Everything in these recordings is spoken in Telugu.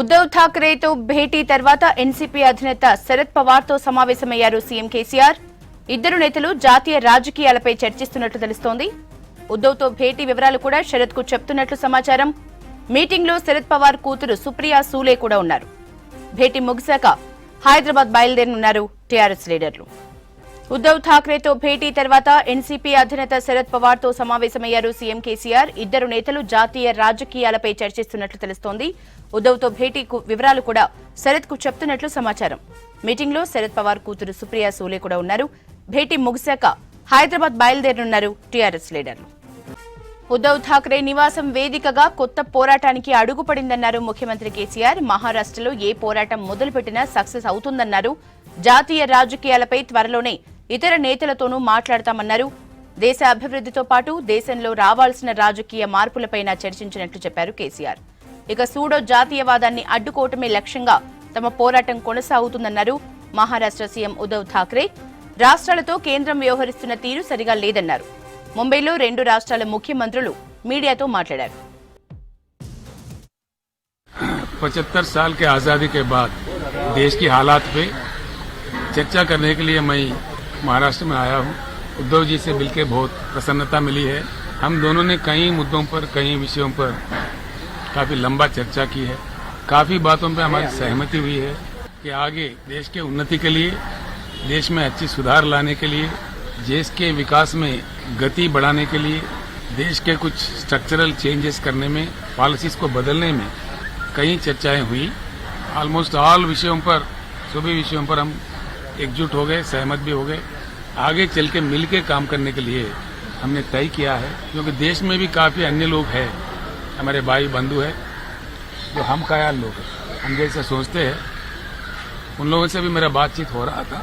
ఉద్దవ్ ఠాక్రేతో భేటీ తర్వాత ఎన్సీపీ అధినేత శరద్ పవార్తో సమావేశమయ్యారు సీఎం కేసీఆర్. ఇద్దరు నేతలు జాతీయ రాజకీయాలపై చర్చిస్తున్నట్లు తెలుస్తోంది. ఉద్దవ్తో భేటీ వివరాలు కూడా శరద్కు చెప్తున్నట్లు సమాచారం. మీటింగ్లో శరద్ పవార్ కూతురు సుప్రియా సూలే కూడా ఉన్నారు. భేటీ ముగిశాక హైదరాబాద్ బయలుదేరనున్నారు టీఆర్ఎస్ లీడర్లు. ఉద్దవ్ ఠాక్రేతో భేటీ తర్వాత ఎన్సీపీ అధినేత శరద్ పవార్తో సమావేశమయ్యారు సీఎం కేసీఆర్. ఇద్దరు నేతలు జాతీయ రాజకీయాలపై చర్చిస్తున్నట్లు తెలుస్తోంది. ఉద్దవ్తో భేటీ వివరాలు కూడా శరద్కు చెప్తున్నట్లు సమాచారం. మీటింగ్లో శరద్ పవార్ కూతురు సుప్రియా సూలే కూడా ఉన్నారు. భేటీ ముగిశాక హైదరాబాద్ బయలుదేరనున్నారు టీఆర్ఎస్ లీడర్లు. ఉద్దవ్ ఠాక్రే నివాసం వేదికగా కొత్త పోరాటానికి అడుగుపడిందన్నారు ముఖ్యమంత్రి కేసీఆర్. మహారాష్ట్రలో ఏ పోరాటం మొదలుపెట్టినా సక్సెస్ అవుతుందన్నారు. జాతీయ రాజకీయాలపై త్వరలోనే ఇతర నేతలతోనూ మాట్లాడతామన్నారు. దేశ అభివృద్ధితో పాటు దేశంలో రావాల్సిన రాజకీయ మార్పులపైన చర్చించినట్లు చెప్పారు కేసీఆర్. ఇక సూడో జాతీయవాదాన్ని అడ్డుకోవటమే లక్ష్యంగా తమ పోరాటం కొనసాగుతుందన్నారు. మహారాష్ట్ర సీఎం ఉద్దవ్ ఠాక్రే రాష్ట్రాలతో కేంద్రం వ్యవహరిస్తున్న తీరు సరిగా లేదన్నారు. ముంబైలో రెండు రాష్ట్రాల ముఖ్యమంత్రులు మీడియాతో మాట్లాడారు. 75 साल के आजादी के बाद देश की हालात पे चर्चा करने के लिए मैं महाराष्ट्र में आया हूं। उद्धव जी से मिलकर बहुत प्रसन्नता मिली है। हम दोनों ने कई मुद्दों पर, कई विषयों पर काफी लंबा चर्चा की है। काफी बातों पर हमारी सहमति हुई है कि आगे देश के उन्नति के लिए, देश में अच्छी सुधार लाने के लिए, देश के विकास में गति बढ़ाने के लिए, देश के कुछ स्ट्रक्चरल चेंजेस करने में, पॉलिसीज को बदलने में कई चर्चाएं हुई। ऑलमोस्ट ऑल विषयों पर, सभी विषयों पर हम एकजुट हो गए, सहमत भी हो गए। आगे चल के मिल के काम करने के लिए हमने तय किया है, क्योंकि देश में भी काफी अन्य लोग हैं, हमारे भाई बंधु है जो हम ख्याल लोग हैं, हम जैसे सोचते हैं। उन लोगों से भी मेरा बातचीत हो रहा था,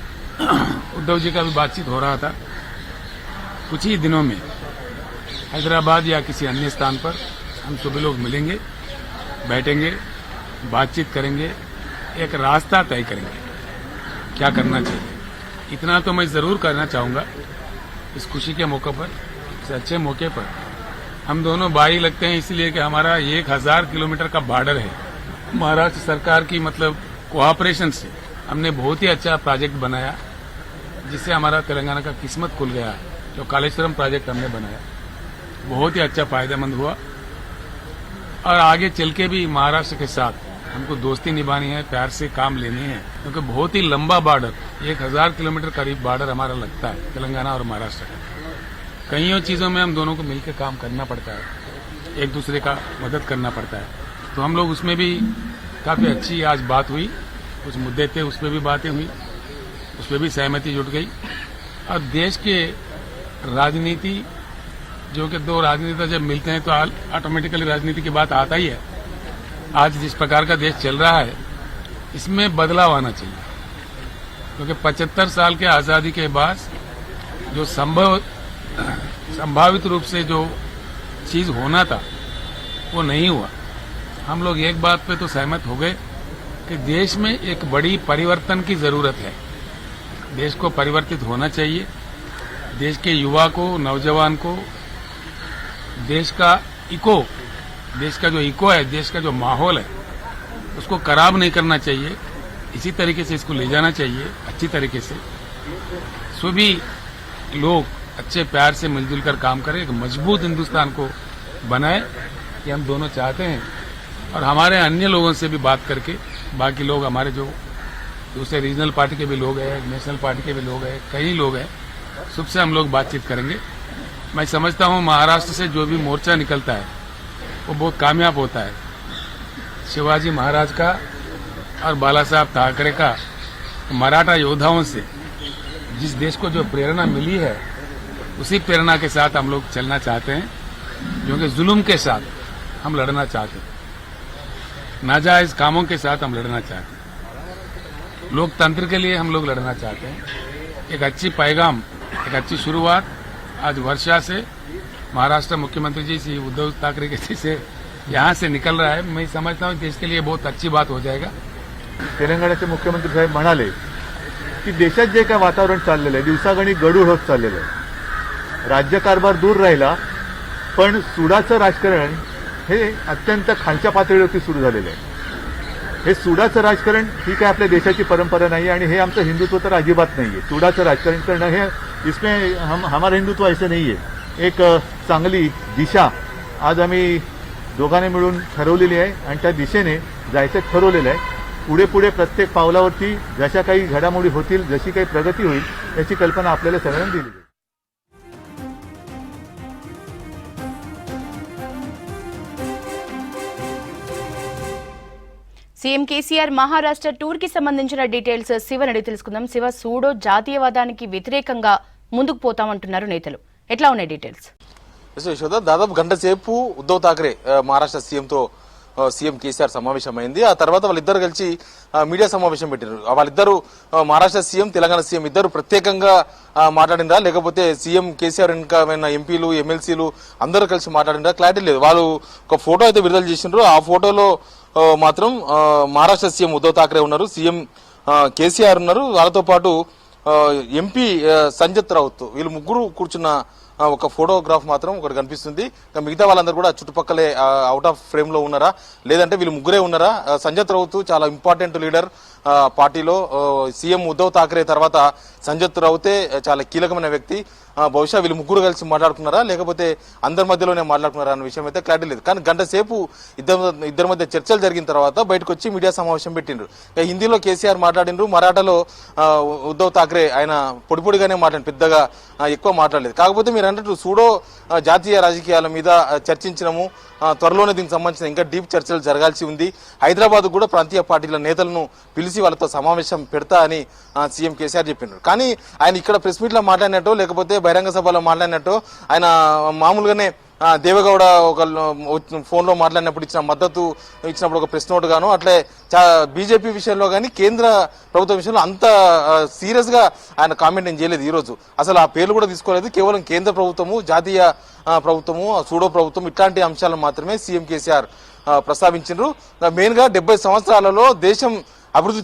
उद्धव जी का भी बातचीत हो रहा था। कुछ ही दिनों में हैदराबाद या किसी अन्य स्थान पर हम सभी लोग मिलेंगे, बैठेंगे, बातचीत करेंगे, एक रास्ता तय करेंगे क्या करना चाहिए। इतना तो मैं जरूर करना चाहूंगा, इस खुशी के मौके पर, इस अच्छे मौके पर हम दोनों भाई लगते हैं, इसलिए कि हमारा 1000 किलोमीटर का बॉर्डर है। महाराष्ट्र सरकार की मतलब कोऑपरेशन से हमने बहुत ही अच्छा प्रोजेक्ट बनाया, जिससे हमारा तेलंगाना का किस्मत खुल गया है। जो कालेश्वरम प्रोजेक्ट हमने बनाया बहुत ही अच्छा फायदेमंद हुआ, और आगे चल के भी महाराष्ट्र के साथ हमको दोस्ती निभानी है, प्यार से काम लेनी है, क्योंकि बहुत ही लंबा बॉर्डर, 1000 किलोमीटर करीब बॉर्डर हमारा लगता है तेलंगाना और महाराष्ट्र का। कईयों चीजों में हम दोनों को मिलकर काम करना पड़ता है, एक दूसरे का मदद करना पड़ता है। तो हम लोग उसमें भी काफी अच्छी आज बात हुई, कुछ मुद्दे थे उस पर भी बातें हुई, उस पर भी सहमति जुट गई। और देश के राजनीति, जो कि दो राजनीति जब मिलते हैं तो ऑटोमेटिकली राजनीति की बात आता ही है। आज जिस प्रकार का देश चल रहा है, इसमें बदलाव आना चाहिए, क्योंकि 75 साल के आजादी के बाद जो संभावित रूप से जो चीज होना था वो नहीं हुआ। हम लोग एक बात पे तो सहमत हो गए कि देश में एक बड़ी परिवर्तन की जरूरत है। देश को परिवर्तित होना चाहिए। देश के युवा को, नौजवान को, देश का जो इको है, देश का जो माहौल है, उसको खराब नहीं करना चाहिए। इसी तरीके से इसको ले जाना चाहिए, अच्छी तरीके से। सभी लोग अच्छे प्यार से मिलजुल कर काम करें, एक मजबूत हिंदुस्तान को बनाए, ये हम दोनों चाहते हैं। और हमारे अन्य लोगों से भी बात करके, बाकी लोग हमारे जो दूसरे रीजनल पार्टी के भी लोग हैं, नेशनल पार्टी के भी लोग हैं, कई लोग हैं, सबसे हम लोग बातचीत करेंगे। मैं समझता हूं महाराष्ट्र से जो भी मोर्चा निकलता है वो बहुत कामयाब होता है। शिवाजी महाराज का और बाला साहब ठाकरे का, मराठा योद्धाओं से जिस देश को जो प्रेरणा मिली है, उसी प्रेरणा के साथ हम लोग चलना चाहते हैं, क्योंकि जुल्म के साथ हम लड़ना चाहते हैं, नाजायज कामों के साथ हम लड़ना चाहते हैं, लोकतंत्र के लिए हम लोग लड़ना चाहते हैं। एक अच्छी पैगाम, एक अच्छी शुरुआत आज वर्षा से, महाराष्ट्र मुख्यमंत्री जी श्री उद्धव ठाकरे जी से यहाँ से निकल रहा है। मैं समझता हूँ देश के लिए बहुत अच्छी बात हो जाएगा। तेलंगणाचे मुख्यमंत्री साहेब म्हणाले की देशात जे काय वातावरण चाललेलं आहे, दिवसागणिक गडूळ होत चाललेलं आहे, राज्यकारभार दूर राहिला, पण सुडाचं राजकारण हे अत्यंत खालच्या पातळीवरती सुरू झालेलं आहे। हे सुडाचं राजकारण ही काय आपल्या देशाची परंपरा नाही आणि हे आमचं हिंदुत्व तर अजिबात नाहीये. सुडाचं राजकारण करणं हे इसमें हमारा हिंदुत्व ऐसे नाहीये. एक चांगली दिशा आज आम्ही दोघांनी मिळून ठरवलेली आहे आणि त्या दिशेने जायचं ठरवलेलं आहे. पुढे पुढे प्रत्येक पावलावरती जशा काही घडामोडी होतील, जशी काही प्रगती होईल याची कल्पना आपल्याला सगळ्यांना दिली जाईल. సీఎం కేసీఆర్ మహారాష్ట్ర టూర్ కి సంబంధించిన డీటెయిల్స్ శివని అడిగి తెలుసుకుందాం. శివ, సూడో జాతీయవాదానికి వ్యతిరేకంగా ముందుకు పోతామంటున్నారు నేతలు. ఎట్లా ఉన్నాయి డీటెయిల్స్? యశోద, దాదాపు గంట సేపు ఉద్దవ్ ఠాక్రే మహారాష్ట్ర సీఎం కేసీఆర్ సమావేశమైంది. ఆ తర్వాత వాళ్ళిద్దరు కలిసి మీడియా సమావేశం పెట్టారు. వాళ్ళిద్దరు మహారాష్ట్ర సీఎం, తెలంగాణ సీఎం ఇద్దరు ప్రత్యేకంగా మాట్లాడినరా, లేకపోతే సీఎం కేసీఆర్ ఇంకా ఎంపీలు, ఎమ్మెల్సీలు అందరూ కలిసి మాట్లాడినరా క్లారిటీ లేదు. వాళ్ళు ఒక ఫోటో అయితే విడుదల చేసిండ్రు. ఆ ఫోటోలో మాత్రం మహారాష్ట్ర సీఎం ఉద్దవ్ ఠాక్రే ఉన్నారు, సీఎం కేసీఆర్ ఉన్నారు, వాళ్ళతో పాటు ఎంపీ సంజత్ రౌత్, వీళ్ళు ముగ్గురు కూర్చున్న ఒక ఫోటోగ్రాఫ్ మాత్రం ఒకటి కనిపిస్తుంది. మిగతా వాళ్ళందరూ కూడా చుట్టుపక్కలే అవుట్ ఆఫ్ ఫ్రేమ్ లో ఉన్నారా, లేదంటే వీళ్ళు ముగ్గురే ఉన్నారా? సంజత్ రౌత్ చాలా ఇంపార్టెంట్ లీడర్ పార్టీలో. సీఎం ఉద్దవ్ ఠాక్రే తర్వాత సంజత్ రౌతే చాలా కీలకమైన వ్యక్తి. బహుశా వీళ్ళు ముగ్గురు కలిసి మాట్లాడుకున్నారా, లేకపోతే అందరి మధ్యలోనే మాట్లాడుకున్నారా అన్న విషయం అయితే క్లారిటీ లేదు. కానీ గంట సేపు ఇద్దరి మధ్య చర్చలు జరిగిన తర్వాత బయటకు వచ్చి మీడియా సమావేశం పెట్టిండ్రు. హిందీలో కేసీఆర్ మాట్లాడిండ్రు, మరాఠాలో ఉద్దవ్ ఠాక్రే ఆయన పొడిగానే మాట్లాడి, పెద్దగా ఎక్కువ మాట్లాడలేదు. కాకపోతే మీరు అన్నట్టు సూడో జాతీయ రాజకీయాల మీద చర్చించినము, త్వరలోనే దీనికి సంబంధించిన ఇంకా డీప్ చర్చలు జరగాల్సి ఉంది. హైదరాబాద్ కూడా ప్రాంతీయ పార్టీల నేతలను పిలిచి వాళ్ళతో సమావేశం పెడతా అని సీఎం కేసీఆర్ చెప్పిండ్రు. కానీ ఆయన ఇక్కడ ప్రెస్ మీట్ లో మాట్లాడినట్టు, లేకపోతే బహిరంగ సభలో మాట్లాడినట్టు, ఆయన మామూలుగానే దేవగౌడ ఒక ఫోన్ లో మాట్లాడినప్పుడు ఇచ్చిన మద్దతు ఇచ్చినప్పుడు ఒక ప్రెస్ నోట్ గాను, అట్లే బీజేపీ విషయంలో కానీ కేంద్ర ప్రభుత్వం విషయంలో అంత సీరియస్ గా ఆయన కామెంట్ ఏం చేయలేదు. ఈ రోజు అసలు ఆ పేర్లు కూడా తీసుకోలేదు. కేవలం కేంద్ర ప్రభుత్వము, జాతీయ ప్రభుత్వము, సూడో ప్రభుత్వం ఇట్లాంటి అంశాలను మాత్రమే సీఎం కేసీఆర్ ప్రస్తావించారు. మెయిన్ గా 70 సంవత్సరాలలో దేశం అభివృద్ధి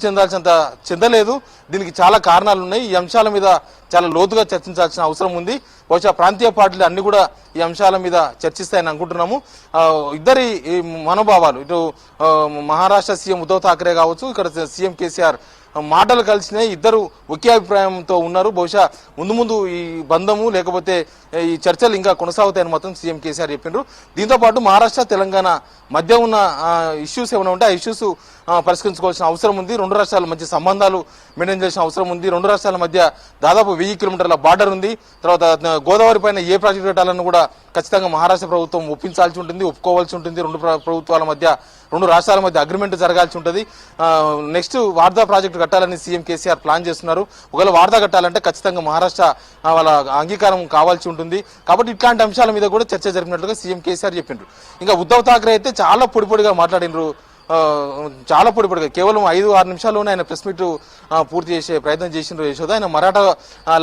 చెందలేదు. దీనికి చాలా కారణాలు ఉన్నాయి. ఈ అంశాల మీద చాలా లోతుగా చర్చించాల్సిన అవసరం ఉంది. బహుశా ప్రాంతీయ పార్టీలు అన్ని కూడా ఈ అంశాల మీద చర్చిస్తాయని అనుకుంటున్నాము. ఇద్దరి మనోభావాలు, ఇటు మహారాష్ట్ర సీఎం ఉద్దవ్ ఠాక్రే కావచ్చు, ఇక్కడ సీఎం కేసీఆర్ మాటలు కలిసినాయి. ఇద్దరు ఒకే అభిప్రాయంతో ఉన్నారు. బహుశా ముందు ఈ బంధము, లేకపోతే ఈ చర్చలు ఇంకా కొనసాగుతాయని మాత్రం సీఎం కేసీఆర్ చెప్పిండ్రు. దీంతో పాటు మహారాష్ట్ర, తెలంగాణ మధ్య ఉన్న ఇష్యూస్ ఏమైనా ఉంటే ఆ ఇష్యూస్ పరిష్కరించుకోవాల్సిన అవసరం ఉంది. రెండు రాష్ట్రాల మధ్య సంబంధాలు మెయింటైన్ చేసిన అవసరం ఉంది. రెండు రాష్ట్రాల మధ్య దాదాపు 1000 కిలోమీటర్ల బార్డర్ ఉంది. తర్వాత గోదావరి పైన ఏ ప్రాజెక్టు పెట్టాలని కూడా ఖచ్చితంగా మహారాష్ట్ర ప్రభుత్వం ఒప్పించాల్సి ఉంటుంది, ఒప్పుకోవాల్సి ఉంటుంది. రెండు రాష్ట్రాల మధ్య అగ్రిమెంట్ జరగాల్సి ఉంటుంది. నెక్స్ట్ వార్దా ప్రాజెక్టు కట్టాలని సీఎం కేసీఆర్ ప్లాన్ చేస్తున్నారు. ఒకవేళ వార్దా కట్టాలంటే ఖచ్చితంగా మహారాష్ట్ర వాళ్ళ అంగీకారం కావాల్సి ఉంటుంది. కాబట్టి ఇట్లాంటి అంశాల మీద కూడా చర్చ జరిపినట్లుగా సీఎం కేసీఆర్ చెప్పిండ్రు. ఇంకా ఉద్దవ్ ఠాక్రే అయితే చాలా పొడిగా మాట్లాడినరు. చాలా పొడిగా కేవలం 5-6 నిమిషాల్లోనే ఆయన ప్రెస్ మీట్ పూర్తి చేసే ప్రయత్నం చేసిండ్రు. యశోద, ఆయన మరాఠా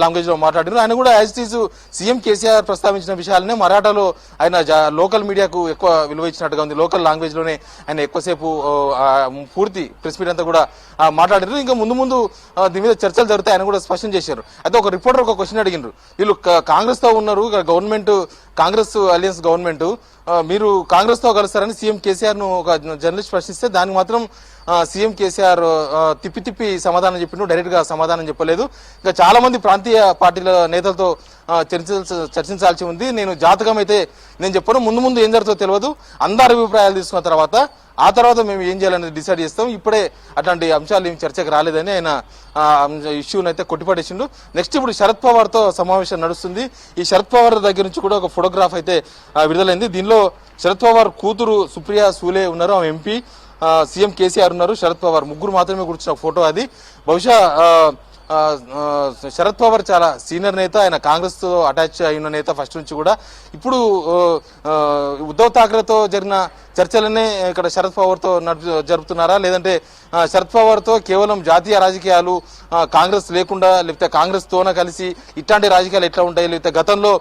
లాంగ్వేజ్ లో మాట్లాడినారు. ఆయన కూడా as it is CM KCR ప్రస్తావించిన విషయాలనే మరాఠాలో ఆయన లోకల్ మీడియాకు ఎక్కువ విలువ ఇచ్చినట్టుగా ఉంది. లోకల్ లాంగ్వేజ్ లోనే ఆయన ఎక్కువసేపు పూర్తి ప్రెస్ మీట్ అంతా కూడా మాట్లాడారు. ఇంకా ముందు దీని మీద చర్చలు జరుగుతాయి ఆయన కూడా స్పష్టం చేశారు. అయితే ఒక రిపోర్టర్ ఒక క్వశ్చన్ అడిగినారు, వీళ్ళు కాంగ్రెస్ తో ఉన్నారు, గవర్నమెంట్ కాంగ్రెస్ అలయన్స్ గవర్నమెంట్, మీరు కాంగ్రెస్ తో కలుస్తారని సీఎం కేసీఆర్ ను ఒక జర్నలిస్ట్ ప్రశ్నిస్తే దానికి మాత్రం సీఎం కేసీఆర్ తిప్పి సమాధానం చెప్పిండు, డైరెక్ట్ గా సమాధానం చెప్పలేదు. ఇంకా చాలా మంది ప్రాంతీయ పార్టీల నేతలతో చర్చించాల్సి ఉంది. నేను జాతకం అయితే నేను చెప్పను, ముందు ఏం జరుగుతుందో తెలియదు, అందరి అభిప్రాయాలు తీసుకున్న తర్వాత మేము ఏం చేయాలనేది డిసైడ్ చేస్తాం. ఇప్పుడే అట్లాంటి అంశాలు ఏం చర్చకు రాలేదని ఆయన ఇష్యూని అయితే కొట్టిపడేసిండు. నెక్స్ట్ ఇప్పుడు శరద్ పవార్ తో సమావేశం నడుస్తుంది. ఈ శరద్ పవార్ దగ్గర నుంచి కూడా ఒక ఫోటోగ్రాఫ్ అయితే విడుదలైంది. దీనిలో శరద్ పవార్ కూతురు సుప్రియా సూలే ఉన్నారు, ఆమె ఎంపీ, సీఎం కేసీఆర్ ఉన్నారు, శరద్ పవార్, ముగ్గురు మాత్రమే కూర్చున్న ఫోటో అది. బహుశా శరద్ పవార్ చాలా సీనియర్ నేత, ఆయన కాంగ్రెస్ తో అటాచ్ అయిన నేత ఫస్ట్ నుంచి కూడా. ఇప్పుడు ఉద్దవ్ ఠాక్రేతో జరిగిన చర్చలనే ఇక్కడ శరద్ పవార్ తో జరుపుతున్నారా, లేదంటే శరద్ పవార్ తో కేవలం జాతీయ రాజకీయాలు, కాంగ్రెస్ లేకుండా, లేకపోతే కాంగ్రెస్ తోన కలిసి ఇట్లాంటి రాజకీయాలు ఎట్లా ఉంటాయి, లేకపోతే గతంలో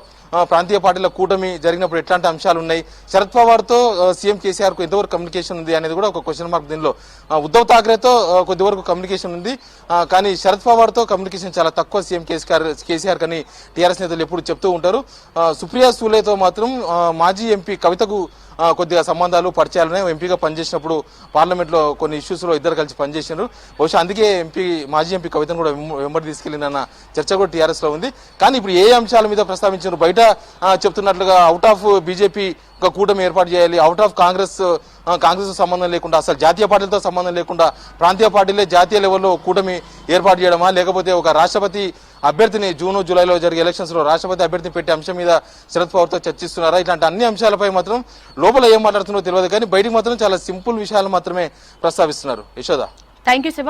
ప్రాంతీయ పార్టీల కూటమి జరిగినప్పుడు ఎట్లాంటి అంశాలు ఉన్నాయి, శరద్ పవార్ తో సీఎం కేసీఆర్ కు ఎంతవరకు కమ్యూనికేషన్ ఉంది అనేది కూడా ఒక క్వశ్చన్ మార్క్. దీనిలో ఉద్దవ్ ఠాక్రేతో కొద్దివరకు కమ్యూనికేషన్ ఉంది, కానీ శరద్ పవార్ తో కమ్యూనికేషన్ చాలా తక్కువ సీఎం కేసీఆర్ కని టీఆర్ఎస్ నేతలు ఎప్పుడు చెప్తూ ఉంటారు. సుప్రియా సూలేతో మాత్రం మాజీ ఎంపీ కవితకు కొద్దిగా సంబంధాలు పరిచయాలనే ఎంపీగా పనిచేసినప్పుడు పార్లమెంట్ లో కొన్ని ఇష్యూస్ లో ఇద్దరు కలిసి పనిచేసినారు. బహుశా అందుకే మాజీ ఎంపీ కవితను కూడా వెంబడి తీసుకెళ్లిందన్న చర్చ కూడా టీఆర్ఎస్ లో ఉంది. కానీ ఇప్పుడు ఏ అంశాల మీద ప్రస్తావించారు? బయట చెప్తున్నట్లుగా అవుట్ ఆఫ్ బీజేపీ ఒక కూటమి ఏర్పాటు చేయాలి, అవుట్ ఆఫ్ కాంగ్రెస్ సంబంధం లేకుండా, అసలు జాతీయ పార్టీలతో సంబంధం లేకుండా ప్రాంతీయ పార్టీలే జాతీయ లెవెల్లో కూటమి ఏర్పాటు చేయడమా, లేకపోతే ఒక రాష్ట్రపతి అభ్యర్థిని జూన్ జూలైలో జరిగే ఎలక్షన్స్ లో రాష్ట్రపతి అభ్యర్థిని పెట్టే అంశం మీద శరద్ పవార్ తో చర్చిస్తున్నారా? ఇట్లాంటి అన్ని అంశాలపై మాత్రం లోపల ఏం మాట్లాడుతున్నారో తెలియదు, కానీ బయటికి మాత్రం చాలా సింపుల్ విషయాలు మాత్రమే ప్రస్తావిస్తున్నారు. Yashoda, thank you Shiva.